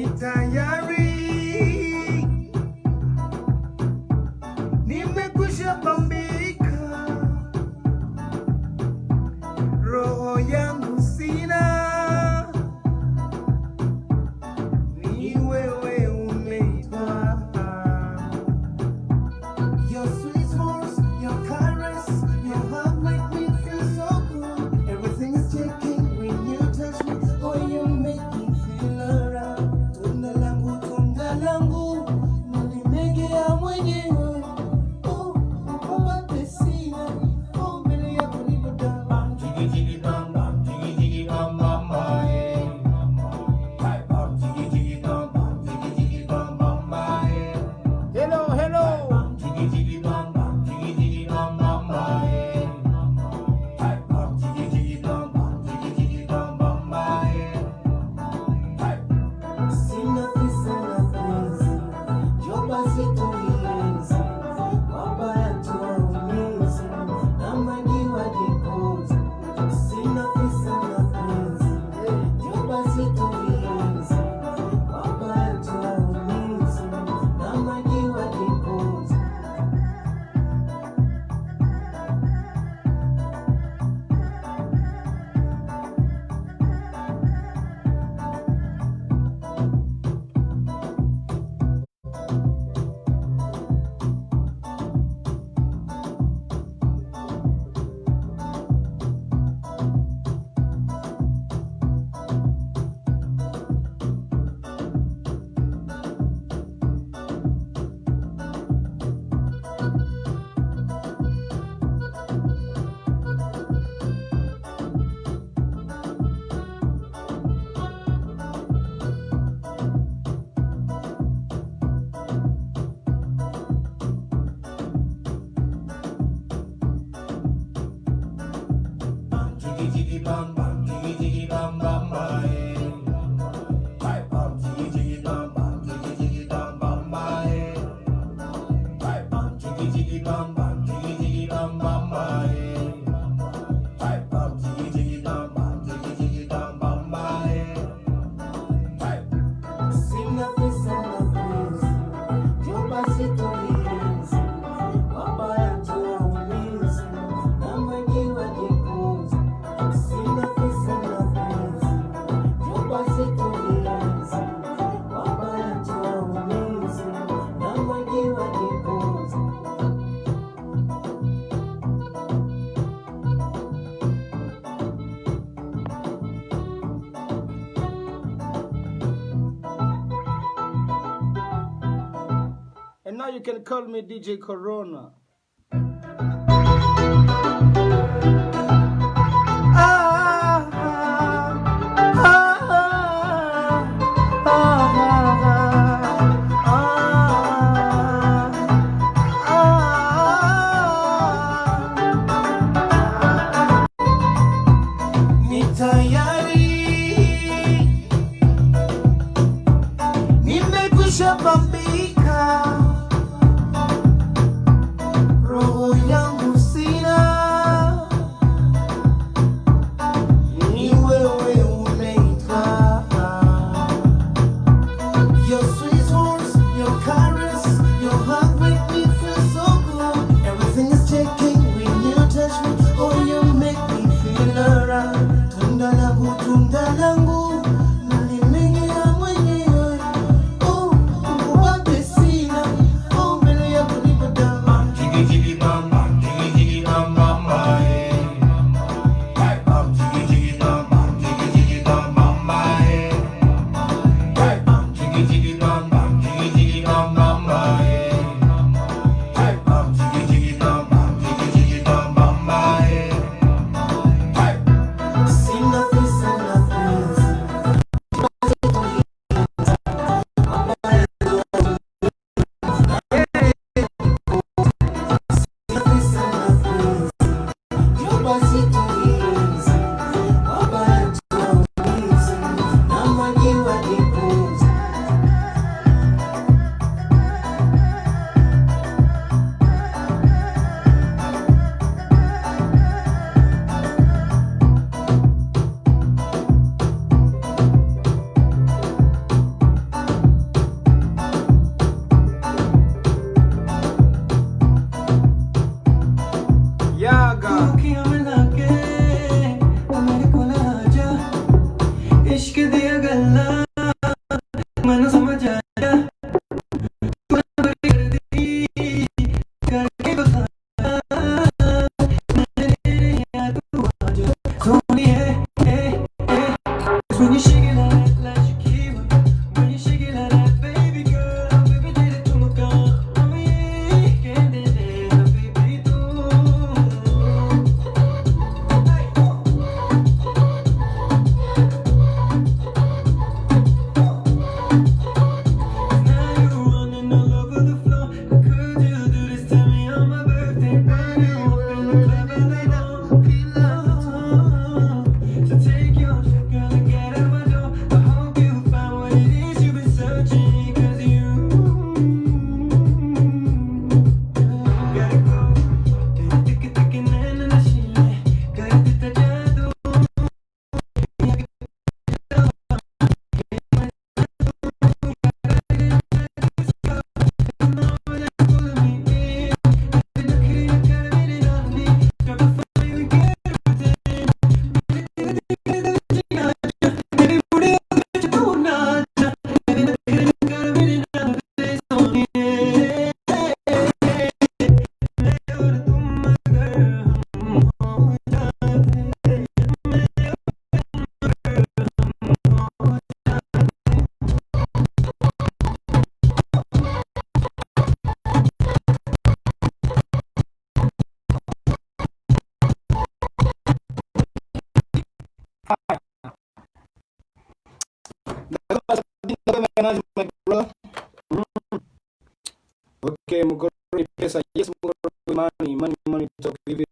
tayari, nimekwisha pambika, roho yangu sina, ni wewe umeitwa. Your sweet voice, your caress, your heart make me feel so good. Everything is checking when you touch me. Oh, you make me feel alright. Tunda langu, nalimegea mwenyewe. Oh, uwambay sina. Oh, mbele yako niko down. Jiggy jiggy bam bam, jiggy jiggy bam bam bye. Bye bam, jiggy jiggy bam bam, jiggy jiggy bam bam bye. Hello, hello. Jiggy jiggy bam bam, jiggy jiggy bam bam bye. Bye bam, jiggy jiggy bam bam, jiggy jiggy bam bam bye. Sina pesa na penzi, jomba situlienzi, wabaya tuwaumizi, na magiwa jikozi. Sina pesa na penzi, jomba situlienzi, wabaya tuwaumizi, na magiwa jikozi. Jiggy jiggy bam bam, jiggy jiggy bam bam bye. Bye bam, jiggy jiggy bam bam, jiggy jiggy bam bam bye. Bye bam, jiggy jiggy bam bam, jiggy jiggy bam bam bye. Bye bam, jiggy jiggy bam bam, jiggy jiggy bam bam bye. Sina pesa na penzi, jomba situlienzi, wabaya tuwaumizi, na magiwa jikozi. Sina pesa na penzi, jomba situlienzi, wabaya tuwaumizi, na magiwa jikozi. And now you can call me DJ Korona. Ni tayari, nimekwisha pambika, roho yangu sina, ni wewe umeitwa. Your sweet voice, your caress, your heart make me feel so good. Everything is checking when you touch me. Oh, you make me feel alright. Tunda langu, nalimegea mwenyewe. Oh, uwambay sina. मन समझ आया करके बता सोनी है when you shake it like Shakira when you shake it like baby girl baby तेरे ठुमका हमें कहते हैं baby तू Okay, mko pesa. Yes, mko money talk hivi.